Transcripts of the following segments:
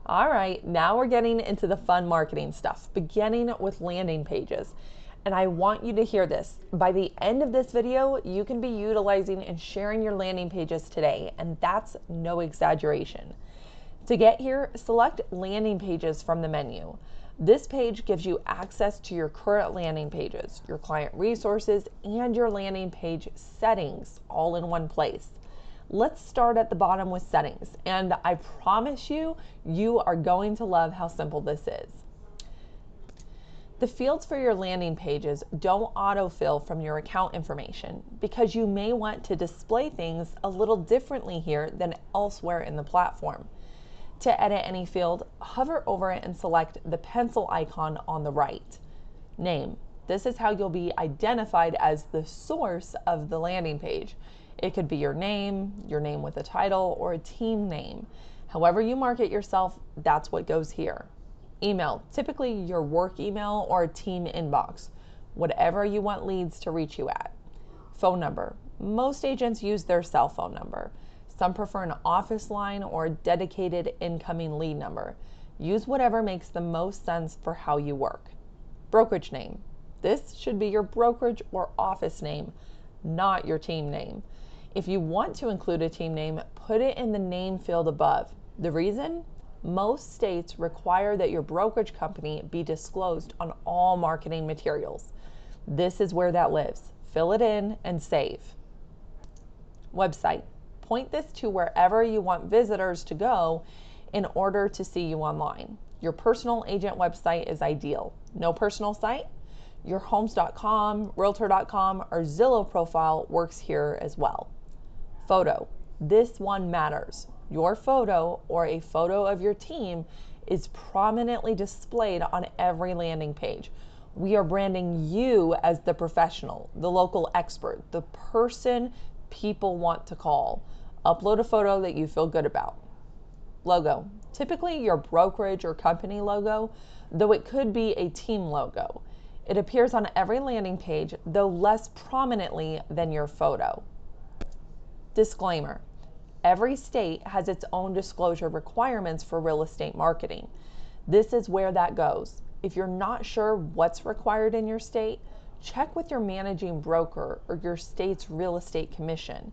All right, now we're getting into the fun marketing stuff, beginning with landing pages. And I want you to hear this. By the end of this video, you can be utilizing and sharing your landing pages today, and that's no exaggeration. To get here, select landing pages from the menu. This page gives you access to your current landing pages, your client resources, and your landing page settings all in one place. Let's start at the bottom with settings, and I promise you, you are going to love how simple this is. The fields for your landing pages don't autofill from your account information because you may want to display things a little differently here than elsewhere in the platform. To edit any field, hover over it and select the pencil icon on the right. Name. This is how you'll be identified as the source of the landing page. It could be your name with a title, or a team name. However you market yourself, that's what goes here. Email, typically your work email or a team inbox, whatever you want leads to reach you at. Phone number, most agents use their cell phone number. Some prefer an office line or a dedicated incoming lead number. Use whatever makes the most sense for how you work. Brokerage name, this should be your brokerage or office name, not your team name. If you want to include a team name, put it in the name field above. The reason? Most states require that your brokerage company be disclosed on all marketing materials. This is where that lives. Fill it in and save. Website. Point this to wherever you want visitors to go in order to see you online. Your personal agent website is ideal. No personal site? Your homes.com, realtor.com, or Zillow profile works here as well. Photo. This one matters. Your photo or a photo of your team is prominently displayed on every landing page. We are branding you as the professional, the local expert, the person people want to call. Upload a photo that you feel good about. Logo. Typically your brokerage or company logo, though it could be a team logo. It appears on every landing page, though less prominently than your photo. Disclaimer. Every state has its own disclosure requirements for real estate marketing. This is where that goes. If you're not sure what's required in your state, check with your managing broker or your state's real estate commission.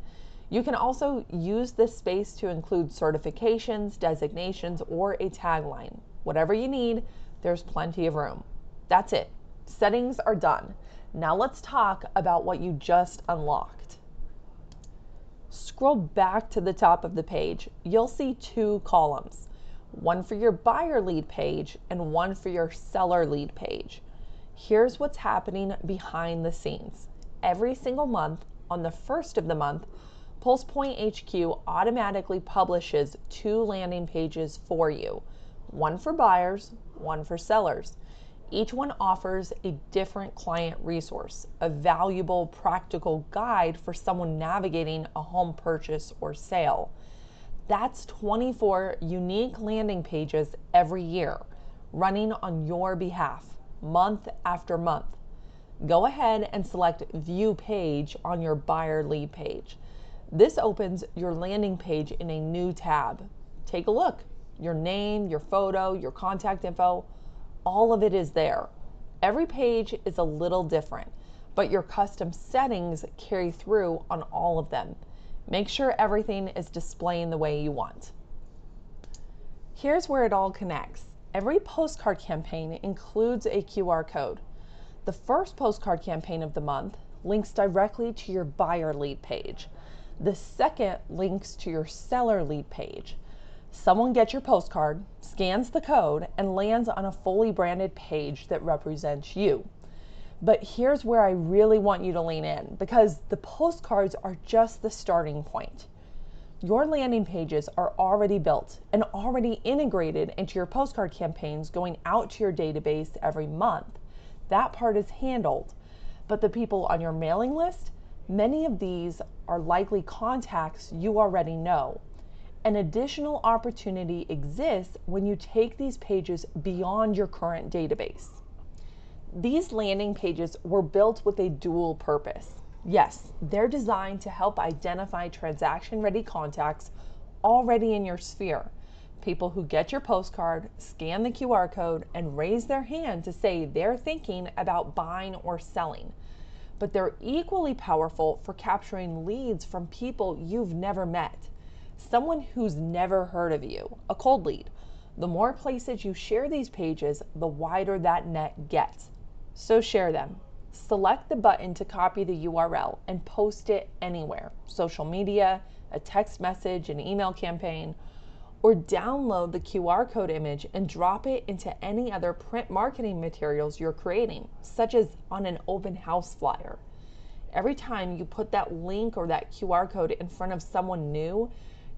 You can also use this space to include certifications, designations, or a tagline. Whatever you need, there's plenty of room. That's it. Settings are done. Now let's talk about what you just unlocked. Scroll back to the top of the page. You'll see two columns, one for your buyer lead page and one for your seller lead page. Here's what's happening behind the scenes. Every single month, on the first of the month, PulsePoint HQ automatically publishes two landing pages for you, one for buyers, one for sellers. Each one offers a different client resource, a valuable, practical guide for someone navigating a home purchase or sale. That's 24 unique landing pages every year, running on your behalf, month after month. Go ahead and select View Page on your buyer lead page. This opens your landing page in a new tab. Take a look. Your name, your photo, your contact info, all of it is there. Every page is a little different, but your custom settings carry through on all of them. Make sure everything is displaying the way you want. Here's where it all connects. Every postcard campaign includes a QR code. The first postcard campaign of the month links directly to your buyer lead page. The second links to your seller lead page. Someone gets your postcard, scans the code, and lands on a fully branded page that represents you. But here's where I really want you to lean in, because the postcards are just the starting point. Your landing pages are already built and already integrated into your postcard campaigns going out to your database every month. That part is handled. But the people on your mailing list, many of these are likely contacts you already know. An additional opportunity exists when you take these pages beyond your current database. These landing pages were built with a dual purpose. Yes, they're designed to help identify transaction-ready contacts already in your sphere. people who get your postcard, scan the QR code, and raise their hand to say they're thinking about buying or selling. But they're equally powerful for capturing leads from people you've never met. Someone who's never heard of you, a cold lead. The more places you share these pages, the wider that net gets. So share them. Select the button to copy the URL and post it anywhere. Social media, a text message, an email campaign, or download the QR code image and drop it into any other print marketing materials you're creating, such as on an open house flyer. Every time you put that link or that QR code in front of someone new,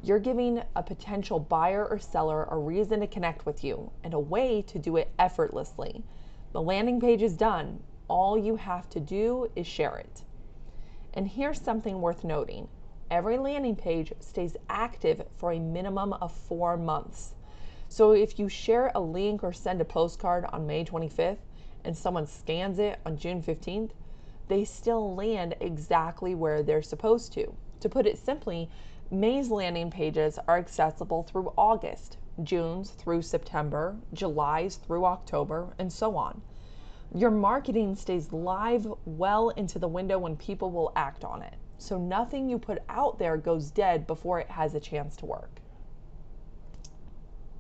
you're giving a potential buyer or seller a reason to connect with you and a way to do it effortlessly. The landing page is done. All you have to do is share it. And here's something worth noting. Every landing page stays active for a minimum of 4 months. So if you share a link or send a postcard on May 25th and someone scans it on June 15th, they still land exactly where they're supposed to. To put it simply, May's landing pages are accessible through August, June's through September, July's through October, and so on. Your marketing stays live well into the window when people will act on it. So nothing you put out there goes dead before it has a chance to work.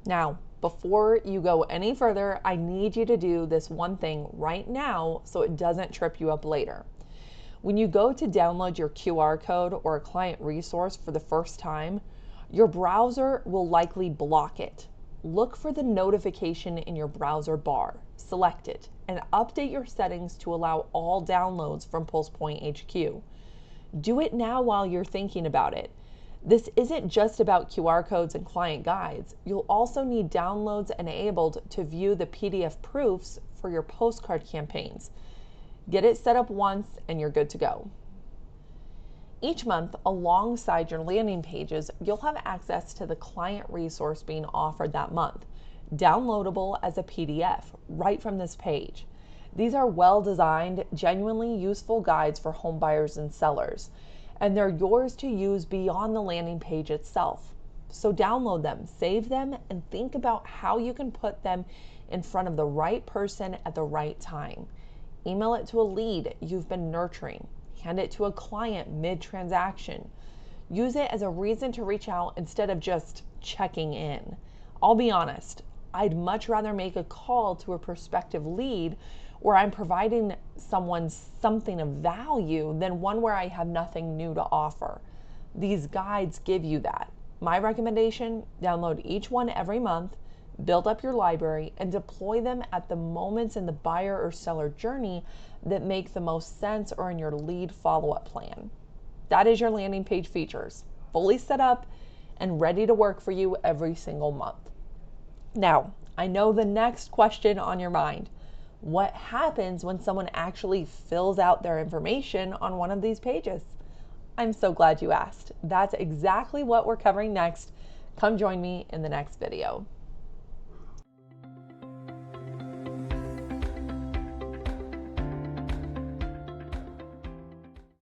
Now, before you go any further, I need you to do this one thing right now so it doesn't trip you up later. When you go to download your QR code or a client resource for the first time, your browser will likely block it. Look for the notification in your browser bar, select it, and update your settings to allow all downloads from PulsePoint HQ. Do it now while you're thinking about it. This isn't just about QR codes and client guides. You'll also need downloads enabled to view the PDF proofs for your postcard campaigns. Get it set up once and you're good to go. Each month, alongside your landing pages, you'll have access to the client resource being offered that month, downloadable as a PDF right from this page. These are well-designed, genuinely useful guides for home buyers and sellers, and they're yours to use beyond the landing page itself. So download them, save them, and think about how you can put them in front of the right person at the right time. Email it to a lead you've been nurturing. Hand it to a client mid-transaction. Use it as a reason to reach out instead of just checking in. I'll be honest, I'd much rather make a call to a prospective lead where I'm providing someone something of value than one where I have nothing new to offer. These guides give you that. My recommendation, download each one every month, build up your library, and deploy them at the moments in the buyer or seller journey that make the most sense or in your lead follow-up plan. That is your landing page features, fully set up and ready to work for you every single month. Now, I know the next question on your mind. What happens when someone actually fills out their information on one of these pages? I'm so glad you asked. That's exactly what we're covering next. Come join me in the next video.